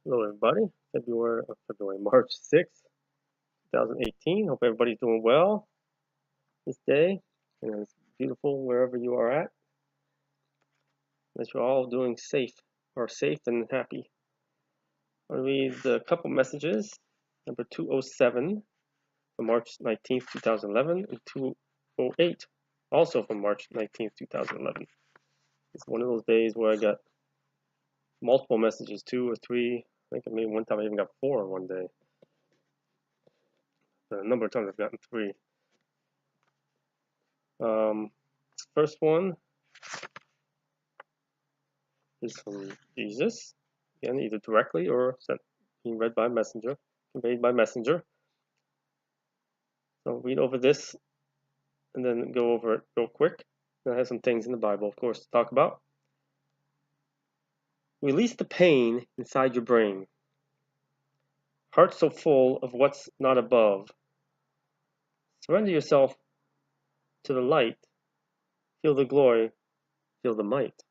Hello, everybody. March 6th, 2018. Hope everybody's doing well this day, and it's beautiful wherever you are at. That you're all doing safe and happy. I'll read a couple messages. Number 207 from March 19th, 2011, and 208, also from March 19th, 2011. It's one of those days where I got multiple messages, 2 or 3. I think maybe one time I even got 4 in one day. A number of times I've gotten 3. First one is from Jesus, again, either directly or being read by messenger, conveyed by messenger. So read over this and then go over it real quick. I have some things in the Bible, of course, to talk about. Release the pain inside your brain. Heart so full of what's not above. Surrender yourself to the light. Feel the glory. Feel the might.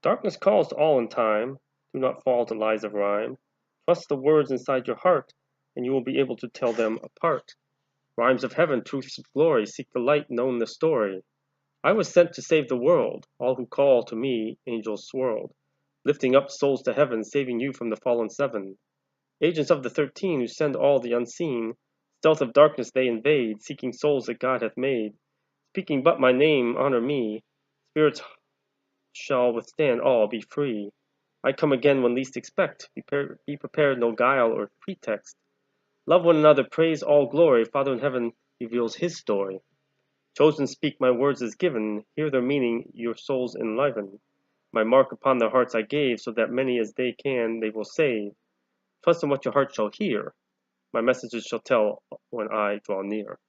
Darkness calls to all in time. Do not fall to lies of rhyme. Trust the words inside your heart, and you will be able to tell them apart. Rhymes of heaven, truths of glory, seek the light, known the story. I was sent to save the world. All who call to me, angels swirled, lifting up souls to heaven, saving you from the fallen 7. Agents of the 13 who send all the unseen, stealth of darkness they invade, seeking souls that God hath made. Speaking but my name, honor me. Spirits shall withstand all, be free. I come again when least expect. Be prepared, no guile or pretext. Love one another, praise all glory. Father in heaven reveals his story. Chosen speak my words as given. Hear their meaning, your souls enliven. My mark upon their hearts I gave, so that many as they can they will save. Trust in what your heart shall hear. My messages shall tell when I draw near.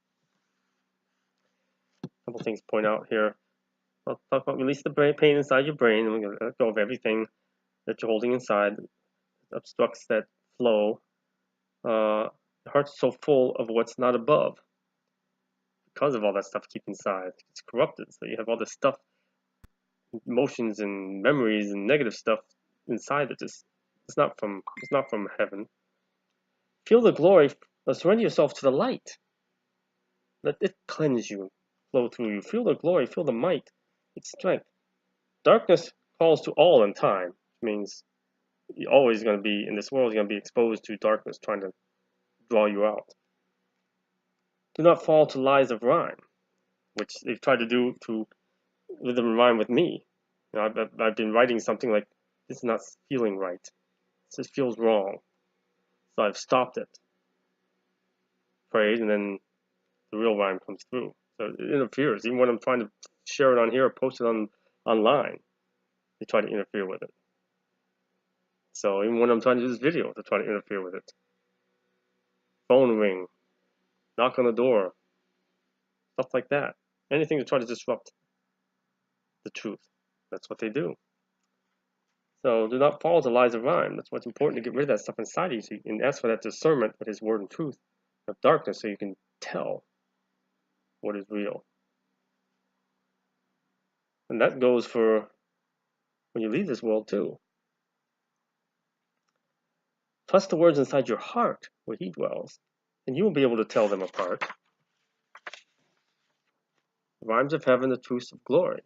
A couple things to point out here. I'll talk about release the pain inside your brain, and we're going to let go of everything that you're holding inside that obstructs that flow. The heart's so full of what's not above because of all that stuff keep inside. It's corrupted, so you have all this stuff, emotions and memories and negative stuff inside that it's not from heaven. Feel the glory. Surrender yourself to the light. Let it cleanse you, flow through you. Feel the glory. Feel the might. Its strength. Darkness calls to all in time, which means you're always going to be in this world. You're going to be exposed to darkness, trying to draw you out. Do not fall to lies of rhyme, which they've tried to do to rhythm and rhyme with me. You know, I've been writing something like, this is not feeling right. This feels wrong. So I've stopped it, prayed, and then the real rhyme comes through. So it interferes. Even when I'm trying to share it on here or post it online, they try to interfere with it. So even when I'm trying to do this video, they try to interfere with it. Phone ring, knock on the door, stuff like that. Anything to try to disrupt the truth. That's what they do. So do not fall to lies of rhyme. That's what's important, to get rid of that stuff inside of you, so you can ask for that discernment of his word and truth of darkness, so you can tell what is real. And that goes for when you leave this world too. Trust the words inside your heart where he dwells, and you will be able to tell them apart. The rhymes of heaven, the truths of glory.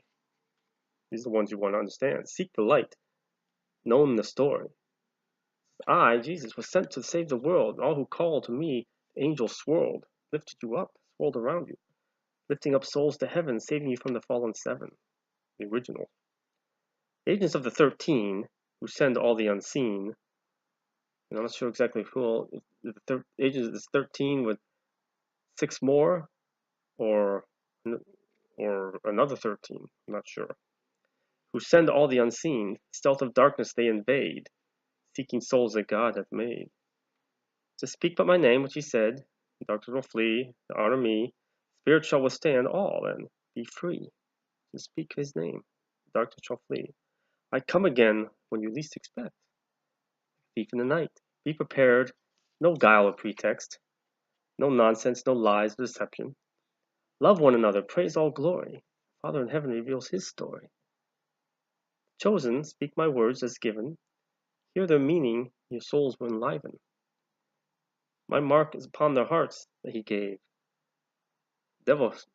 These are the ones you want to understand. Seek the light, known the story. I, Jesus, was sent to save the world, and all who call to me, angels swirled, lifted you up, swirled around you, lifting up souls to heaven, saving you from the fallen 7, the original. Agents of the 13, who send all the unseen, and I'm not sure exactly who, the agents of this 13 with 6 more, or another 13, I'm not sure, who send all the unseen, stealth of darkness they invade, seeking souls that God hath made. To speak but my name, which he said, darkness will flee, to honor me, spirits shall withstand all, and be free. To speak his name, darkness shall flee. I come again when you least expect. Thief in the night. Be prepared, no guile or pretext, no nonsense, no lies or deception. Love one another, praise all glory. Father in heaven reveals his story. Chosen, speak my words as given. Hear their meaning, Your souls will enliven. My mark is upon their hearts that he gave. Devil's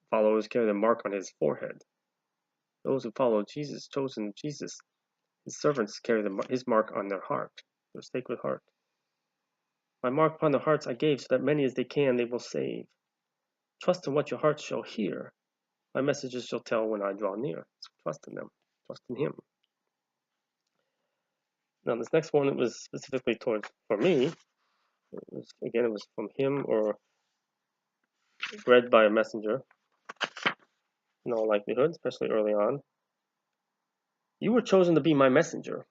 followers carry the mark on his forehead. Those who follow Jesus, chosen Jesus, his servants carry his mark on their heart, their sacred heart. My mark upon their hearts I gave, so that many as they can they will save. Trust in what your hearts shall hear. My messages shall tell when I draw near. So trust in them. Trust in him. Now this next one, it was specifically for me. It was from him or read by a messenger, in all likelihood, especially early on. You were chosen to be my messenger.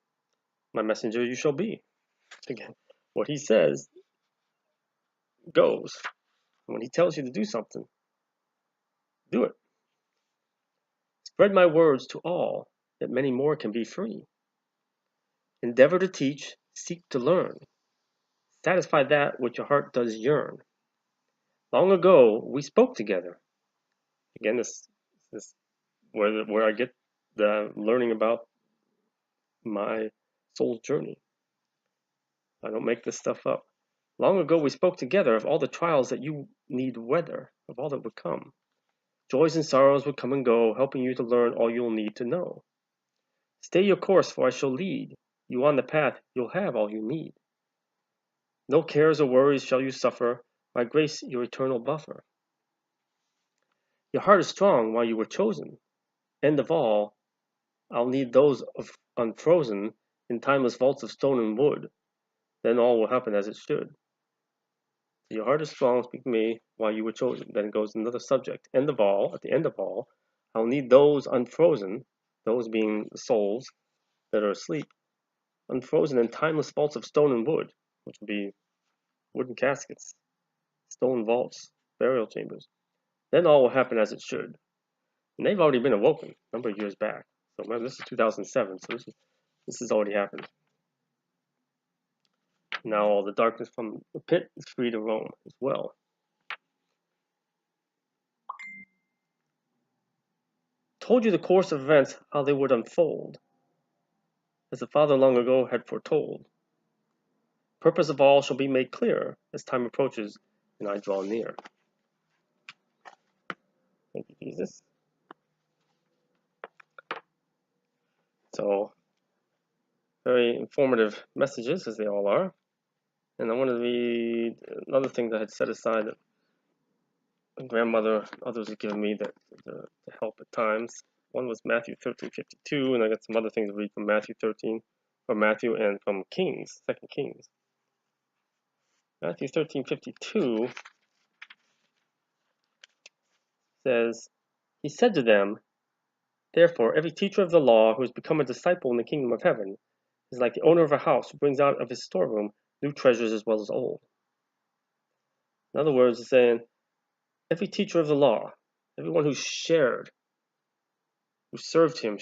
My messenger you shall be. Again, what he says goes. When he tells you to do something, do it. Spread my words to all, that many more can be free. Endeavor to teach, seek to learn. Satisfy that which your heart does yearn. Long ago we spoke together. Again, this where I get the learning about my soul's journey. I don't make this stuff up. Long ago we spoke together of all the trials that you need weather, of all that would come. Joys and sorrows would come and go, helping you to learn all you'll need to know. Stay your course, for I shall lead you on the path you'll have all you need. No cares or worries shall you suffer, my grace your eternal buffer. Your heart is strong while you were chosen. End of all, I'll need those of unfrozen in timeless vaults of stone and wood. Then all will happen as it should. Your heart is strong, speak to me while you were chosen. Then it goes another subject. End of all, at the end of all, I'll need those unfrozen, those being the souls that are asleep, unfrozen in timeless vaults of stone and wood, which would be wooden caskets, stone vaults, burial chambers. Then all will happen as it should. And they've already been awoken a number of years back. So remember, this is 2007, so this has already happened. Now all the darkness from the pit is free to roam as well. Told you the course of events, how they would unfold, as the Father long ago had foretold. Purpose of all shall be made clear as time approaches and I draw near. Thank you, Jesus. So, very informative messages, as they all are. And I want to read another thing that I had set aside that my grandmother, others had given me that to help at times. One was Matthew 13:52, and I got some other things to read from Matthew 13, from Matthew and from Kings, 2 Kings. Matthew 13:52 says, he said to them, therefore, every teacher of the law who has become a disciple in the kingdom of heaven is like the owner of a house who brings out of his storeroom new treasures as well as old. In other words, it's saying every teacher of the law, everyone who shared, who served him,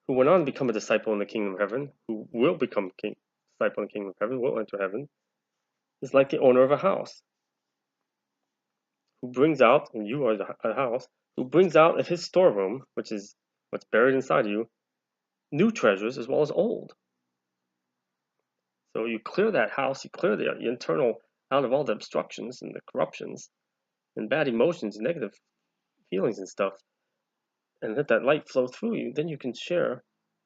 who went on to become a disciple in the kingdom of heaven, who will become a disciple in the kingdom of heaven, will enter heaven, is like the owner of a house, who brings out, and you are the house, who brings out of his storeroom, which is what's buried inside you, new treasures as well as old. So you clear that house, you clear the internal out of all the obstructions and the corruptions and bad emotions and negative feelings and stuff, and let that light flow through you. Then you can share,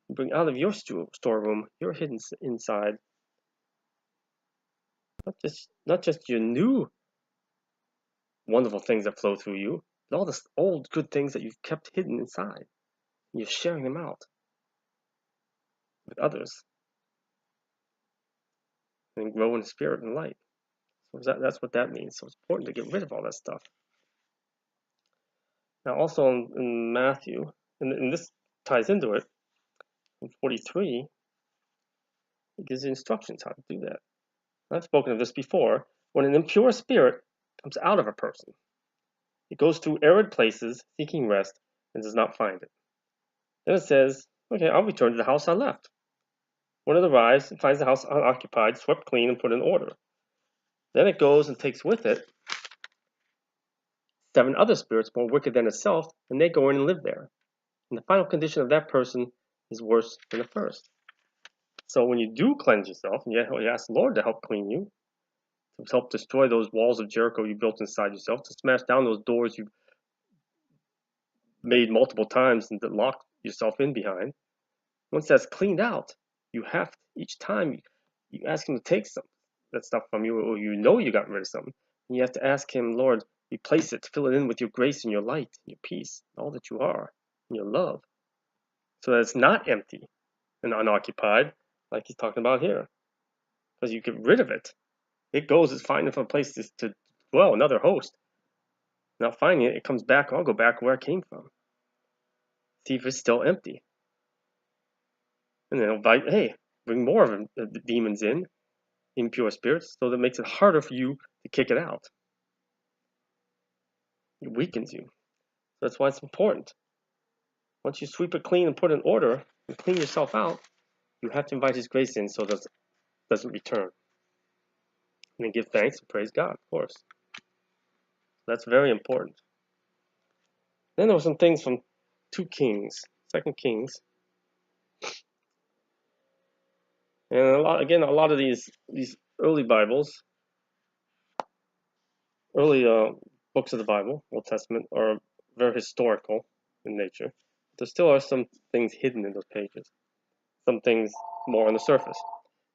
bring out of your storeroom, your hidden inside, not just your new wonderful things that flow through you, but all the old good things that you've kept hidden inside. And you're sharing them out with others, and grow in spirit and light. So that's what that means. So it's important to get rid of all that stuff. Now, also in Matthew, and this ties into it, in 43, it gives the instructions how to do that. I've spoken of this before. When an impure spirit comes out of a person, it goes through arid places seeking rest and does not find it. Then it says, okay, I'll return to the house I left. When it arrives, it finds the house unoccupied, swept clean, and put in order. Then it goes and takes with it 7 other spirits more wicked than itself, and they go in and live there. And the final condition of that person is worse than the first. So when you do cleanse yourself, and you ask the Lord to help clean you, to help destroy those walls of Jericho you built inside yourself, to smash down those doors you've made multiple times and to lock yourself in behind. Once that's cleaned out, you have each time you ask Him to take some that stuff from you, or you know you got rid of something, and you have to ask Him, Lord, replace it, fill it in with your grace and your light, and your peace, all that you are, and your love, so that it's not empty and unoccupied, like He's talking about here. Because you get rid of it, it goes, it's finding a place to dwell, another host. Not finding it, it comes back. I'll go back where I came from. See if it's still empty. And then invite, hey, bring more of the demons in, impure spirits, so that makes it harder for you to kick it out. It weakens you. So that's why it's important. Once you sweep it clean and put it in order and clean yourself out, you have to invite His grace in so that it doesn't return. And then give thanks and praise God, of course. That's very important. Then there were some things from 2 Kings, 2 Kings. And a lot of these early Bibles, early books of the Bible, Old Testament, are very historical in nature. There still are some things hidden in those pages. Some things more on the surface.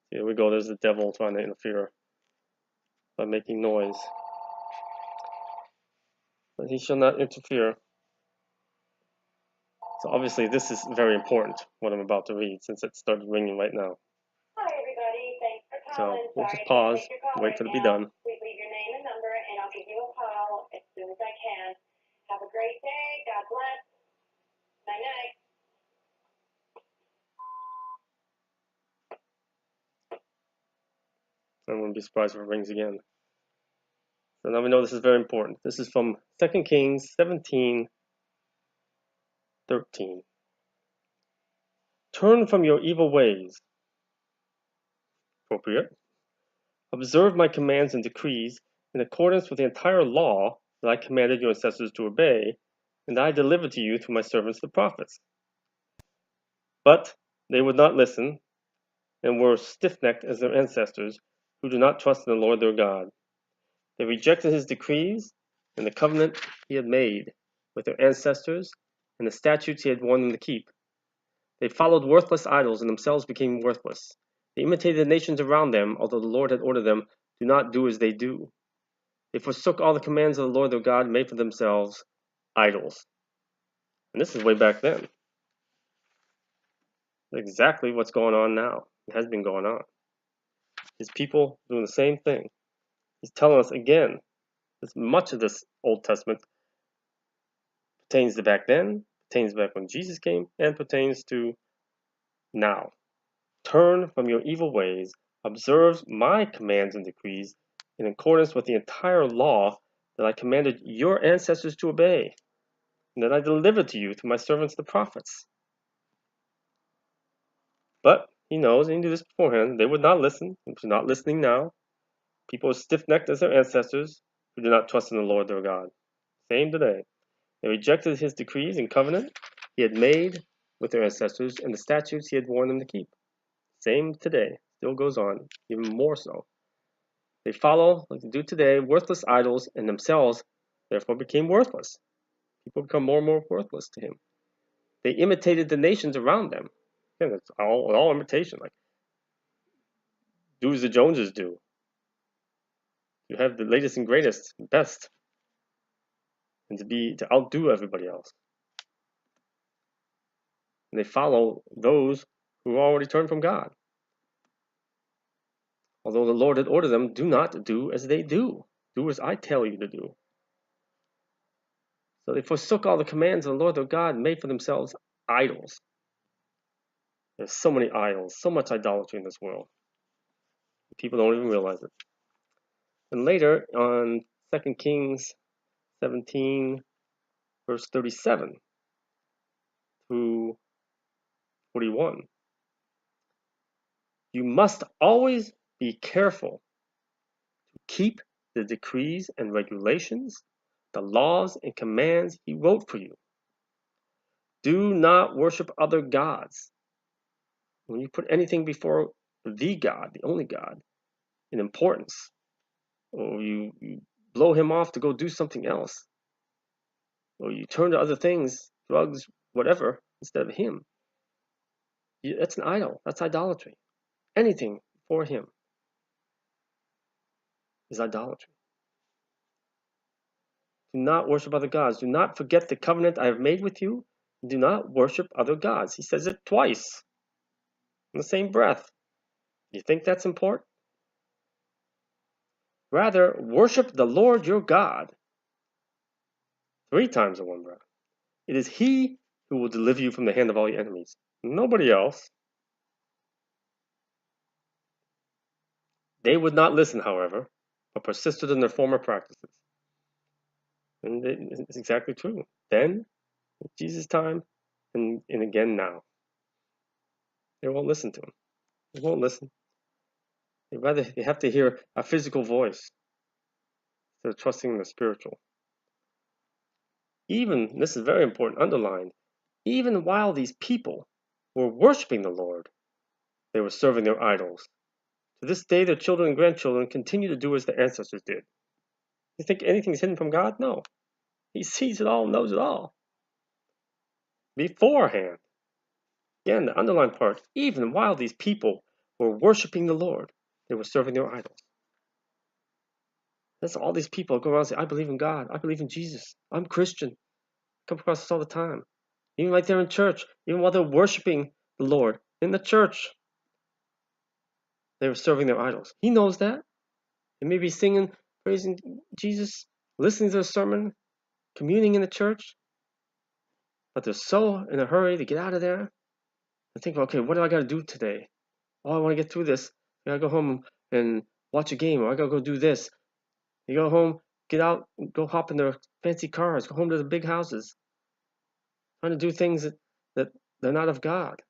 Here we go, there's the devil trying to interfere by making noise. But he shall not interfere. So obviously this is very important, what I'm about to read, since it started ringing right now. Hi everybody, thanks for calling. So we'll just pause, wait till it be done. Please leave your name and number and I'll give you a call as soon as I can. Have a great day. God bless. Night night. I wouldn't be surprised if it rings again. So now we know this is very important. This is from 2 Kings 17:13. Turn from your evil ways. Appropriate. Observe my commands and decrees in accordance with the entire law that I commanded your ancestors to obey, and I delivered to you through my servants the prophets. But they would not listen, and were stiff-necked as their ancestors, who do not trust in the Lord their God. They rejected His decrees and the covenant He had made with their ancestors and the statutes He had warned them to keep. They followed worthless idols and themselves became worthless. They imitated the nations around them, although the Lord had ordered them, do not do as they do. They forsook all the commands of the Lord their God and made for themselves idols. And this is way back then. Exactly what's going on now. It has been going on. His people doing the same thing. He's telling us again, as much of this Old Testament pertains to back then, pertains back when Jesus came, and pertains to now. Turn from your evil ways, observe my commands and decrees in accordance with the entire law that I commanded your ancestors to obey, and that I delivered to you through my servants the prophets. But he knows, and he knew this beforehand, they would not listen. They're not listening now. People are stiff-necked as their ancestors who do not trust in the Lord their God. Same today. They rejected His decrees and covenant He had made with their ancestors and the statutes He had warned them to keep. Same today. Still goes on, even more so. They follow, like they do today, worthless idols and themselves therefore became worthless. People become more and more worthless to Him. They imitated the nations around them. Again, it's all imitation. Like, do as the Joneses do. You have the latest and greatest, and best, and to outdo everybody else. And they follow those who already turned from God. Although the Lord had ordered them, do not do as they do. Do as I tell you to do. So they forsook all the commands of the Lord their God and made for themselves idols. There's so many idols, so much idolatry in this world. People don't even realize it. And later, on 2 Kings 17, verse 37 through 41, you must always be careful to keep the decrees and regulations, the laws and commands He wrote for you. Do not worship other gods When you put anything before the God, the only God, in importance, or you blow him off to go do something else, or you turn to other things, drugs, whatever, instead of him, that's an idol. That's idolatry. Anything for him is idolatry. Do not worship other gods. Do not forget the covenant I have made with you. Do not worship other gods. He says it twice in the same breath. You think that's important? Rather, worship the Lord your God. 3 times in one breath. It is he who will deliver you from the hand of all your enemies. Nobody else. They would not listen, however, but persisted in their former practices. And it's exactly true. Then, at Jesus' time, and again now. They won't listen to him. They won't listen. They have to hear a physical voice instead of trusting in the spiritual. Even, this is very important, underlined, even while these people were worshiping the Lord, they were serving their idols. To this day, their children and grandchildren continue to do as their ancestors did. You think anything's hidden from God? No. He sees it all, knows it all. Beforehand. Again, the underlined part, even while these people were worshiping the Lord, they were serving their idols. That's all these people go around and say, I believe in God. I believe in Jesus. I'm Christian. Come across this all the time. Even right there in church, even while they're worshiping the Lord in the church, they were serving their idols. He knows that. They may be singing, praising Jesus, listening to a sermon, communing in the church, but they're so in a hurry to get out of there and think, okay, what do I got to do today? Oh, I want to get through this. I got to go home and watch a game, or I got to go do this. You go home, get out, go hop in their fancy cars, go home to the big houses, trying to do things that they're not of God.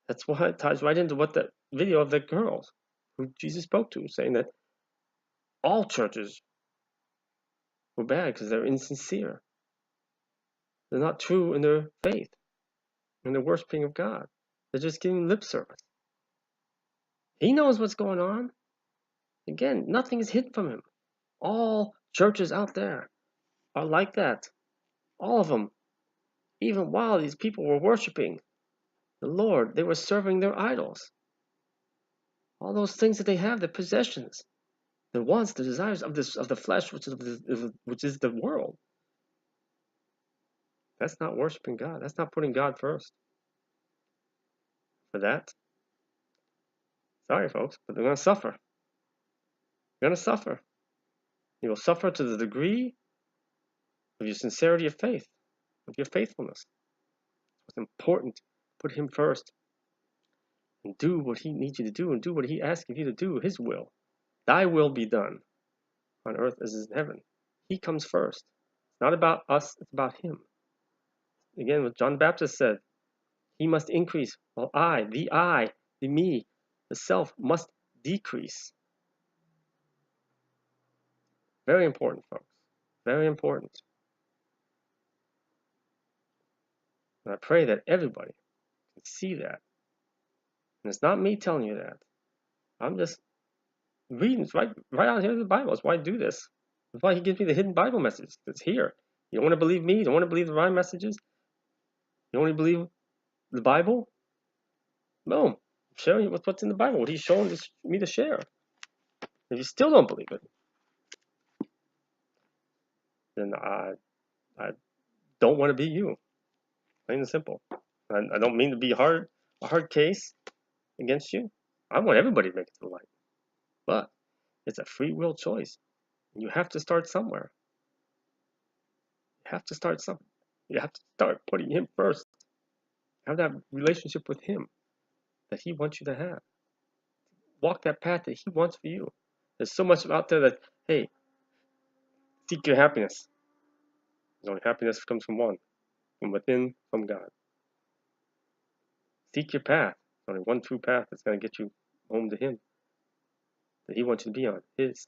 That's why it ties right into what that video of that girl who Jesus spoke to, saying that all churches were bad because they're insincere. They're not true in their faith, in their worshiping of God. They're just giving lip service. He knows what's going on. Again, nothing is hidden from him. All churches out there are like that. All of them. Even while these people were worshiping the Lord, they were serving their idols. All those things that they have, their possessions, the wants, the desires of the flesh, which is the world. That's not worshiping God. That's not putting God first. For that, sorry folks, but they're going to suffer. You're going to suffer. You will suffer to the degree of your sincerity of faith, of your faithfulness. It's important. Put him first. And do what he needs you to do, and do what he asks you to do, his will. Thy will be done on earth as is in heaven. He comes first. It's not about us, it's about him. Again, what John the Baptist said, he must increase, while I, the me, the self must decrease. Very important, folks. Very important. And I pray that everybody can see that. And it's not me telling you that. I'm just reading. It's right out here in the Bible. That's why I do this. That's why he gives me the hidden Bible message. It's here. You don't want to believe me? You don't want to believe the right messages? You only believe the Bible? Boom. I'm sharing what's in the Bible, what he's showing me to share. If you still don't believe it, then I don't want to be you. Plain and simple. I don't mean to be a hard case against you. I want everybody to make it to the light. But it's a free will choice. You have to start somewhere. You have to start somewhere. You have to start putting him first. Have that relationship with him that he wants you to have. Walk that path that he wants for you. There's so much out there that, hey, seek your happiness. Only happiness comes from one, from within, from God. Seek your path. There's only one true path that's going to get you home to him, that he wants you to be on, his.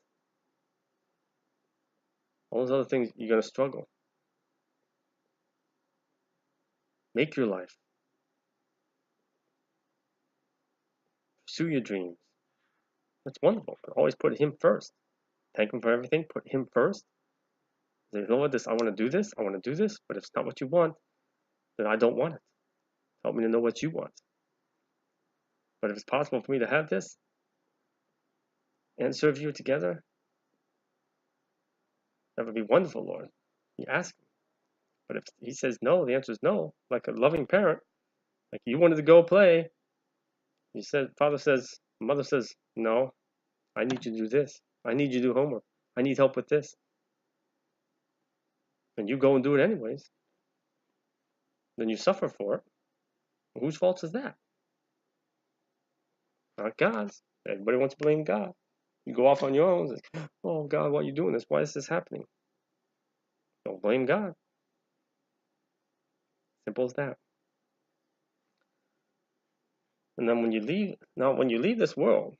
All those other things, you're going to struggle. Make your life Pursue your dreams. That's wonderful. But always put him first. Thank him for everything. Put him first. Say, you know what? I want to do this. I want to do this. But if it's not what you want, then I don't want it. Help me to know what you want. But if it's possible for me to have this and serve you together, that would be wonderful, Lord. You ask him. But if he says no, the answer is no. Like a loving parent, like you wanted to go play, you said, father says, mother says, no, I need you to do this. I need you to do homework. I need help with this. And you go and do it anyways. Then you suffer for it. Whose fault is that? Not God's. Everybody wants to blame God. You go off on your own. Like, oh, God, why are you doing this? Why is this happening? Don't blame God. Simple as that. And then when you leave this world,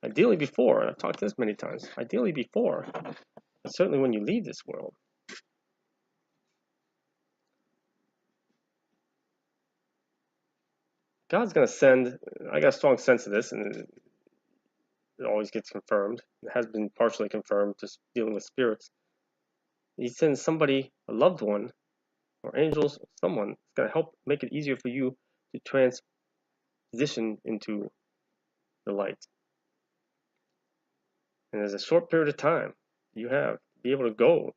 ideally before, and I've talked this many times, ideally before, but certainly when you leave this world, God's going to send, I got a strong sense of this, and it always gets confirmed. It has been partially confirmed, just dealing with spirits. He sends somebody, a loved one, or angels, or someone, that's going to help make it easier for you to transition into the light. And there's a short period of time you have to be able to go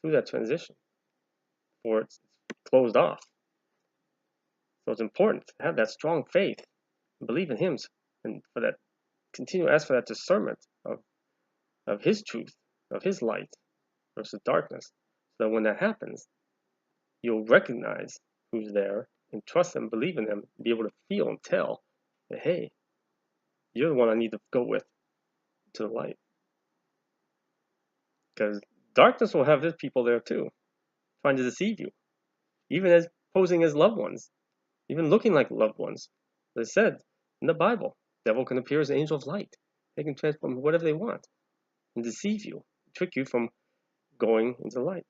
through that transition before it's closed off. So it's important to have that strong faith and believe in him, and for that, continue to ask for that discernment of his truth, of his light versus darkness. So that when that happens, you'll recognize who's there and trust them, believe in them, and be able to feel and tell that, hey, you're the one I need to go with to the light. Because darkness will have his people there too, trying to deceive you, even as posing as loved ones, even looking like loved ones. As I said in the Bible, the devil can appear as an angel of light. They can transform whatever they want and deceive you, trick you from going into the light.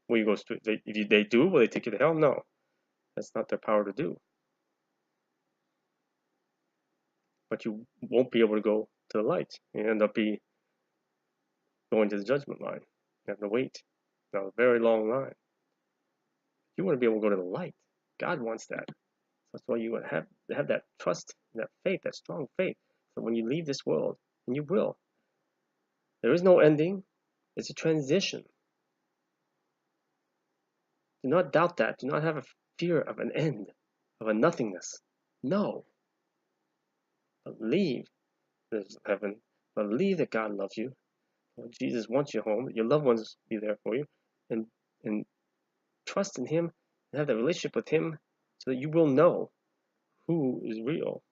Will you go straight? If they do, will they take you to hell? No, that's not their power to do. But you won't be able to go to the light. You end up going to the judgment line. You have to wait. Now, a very long line. You want to be able to go to the light. God wants that. That's why you have that trust, that faith, that strong faith. So when you leave this world, and you will, there is no ending. It's a transition. Do not doubt that. Do not have a fear of an end, of a nothingness. No. Believe there's heaven. Believe that God loves you. Jesus wants you home. Your loved ones will be there for you. And trust in him and have that relationship with him so that you will know who is real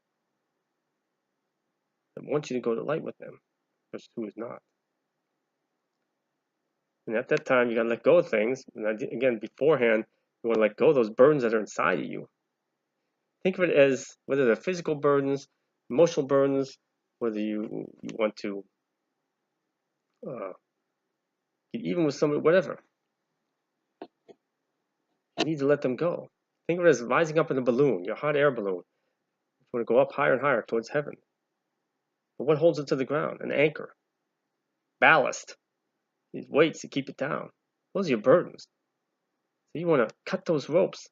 and wants you to go to light with them versus who is not. And at that time, you got to let go of things. And again, beforehand, you want to let go of those burdens that are inside of you. Think of it as whether they're physical burdens, emotional burdens, whether you want to get even with somebody, whatever. You need to let them go. Think of it as rising up in a balloon, your hot air balloon. You want to go up higher and higher towards heaven. But what holds it to the ground? An anchor. Ballast. These weights to keep it down. Those are your burdens. So you want to cut those ropes.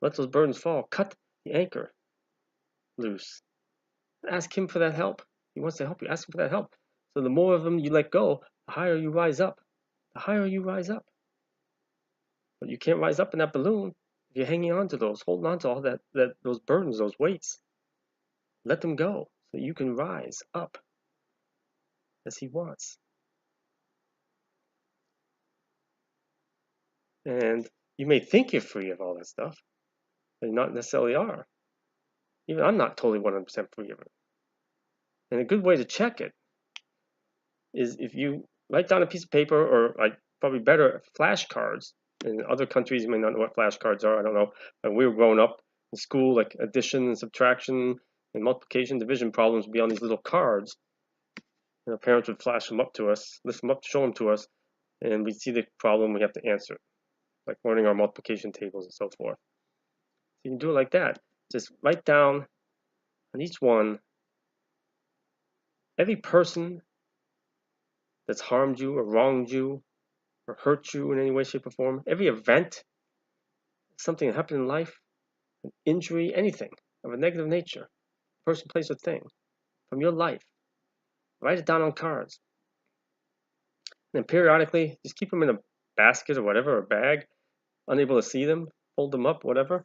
Let those burdens fall. Cut the anchor loose. Ask him for that help. He wants to help you. Ask him for that help. So the more of them you let go, the higher you rise up. The higher you rise up. But you can't rise up in that balloon if you're hanging on to those, holding on to all those burdens, those weights. Let them go so you can rise up as he wants. And you may think you're free of all that stuff, but you not necessarily are. Even I'm not totally 100% free of it. And a good way to check it is if you write down a piece of paper, or probably better, flashcards. In other countries, you may not know what flashcards are. I don't know. When we were growing up in school, like addition and subtraction and multiplication, division problems would be on these little cards. And our parents would flash them up to us, lift them up, show them to us, and we'd see the problem, we have to answer it, like learning our multiplication tables and so forth. So you can do it like that. just write down on each one every person that's harmed you or wronged you or hurt you in any way, shape, or form, every event, something that happened in life, an injury, anything of a negative nature, person, place, or thing from your life. Write it down on cards. And then periodically, just keep them in a basket or whatever, or bag, unable to see them, fold them up, whatever.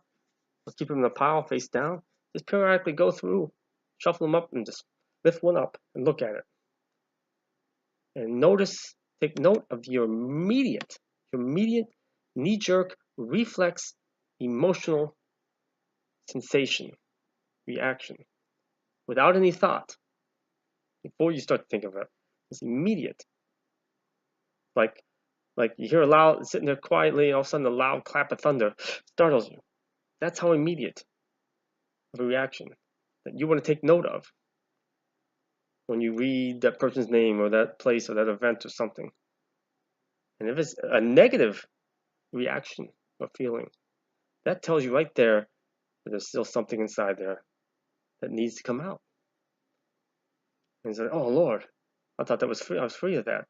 Or keep them in a pile face down. Just periodically go through, shuffle them up, and just lift one up and look at it. And notice, take note of your immediate knee-jerk, reflex, emotional sensation, reaction, without any thought, before you start to think of it. It's immediate. Like you hear a loud, sitting there quietly, and all of a sudden a loud clap of thunder startles you. That's how immediate of a reaction that you want to take note of when you read that person's name or that place or that event or something. And if it's a negative reaction or feeling, that tells you right there that there's still something inside there that needs to come out. And say, oh Lord, I thought that was free. I was free of that.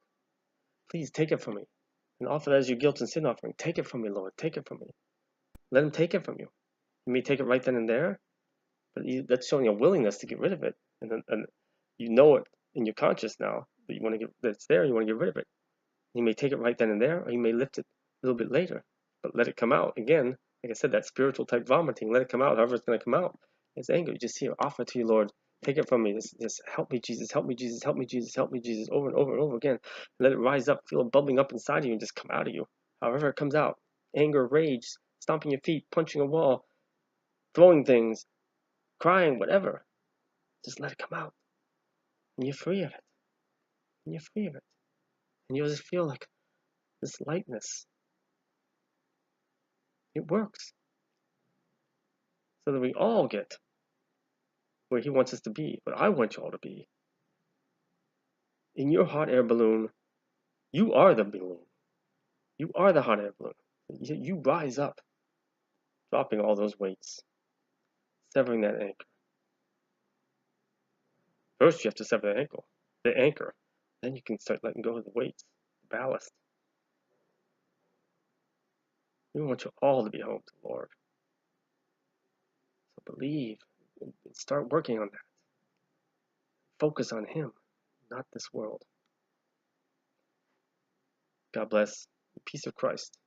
Please take it from me. And offer that as your guilt and sin offering. Take it from me, Lord. Take it from me. Let him take it from you. You may take it right then and there, but that's showing a willingness to get rid of it. And you know it in your conscience now that you want to that it's there. You want to get rid of it. You may take it right then and there, or you may lift it a little bit later. But let it come out again. Like I said, that spiritual type vomiting. Let it come out. However it's going to come out. It's anger. You just offer it to you, Lord. Take it from me. Just help me, Jesus. Help me, Jesus. Help me, Jesus. Help me, Jesus. Over and over and over again. Let it rise up. Feel it bubbling up inside of you and just come out of you. However it comes out. Anger, rage, stomping your feet, punching a wall, throwing things, crying, whatever. Just let it come out. And you're free of it. And you're free of it. And you'll just feel like this lightness. It works. So that we all get where he wants us to be, what I want you all to be. In your hot air balloon, you are the balloon. You are the hot air balloon. You rise up, dropping all those weights, severing that anchor. First, you have to sever the anchor. Then you can start letting go of the weights, the ballast. We want you all to be home to the Lord. So believe and start working on that. Focus on him, not this world. God bless. The peace of Christ.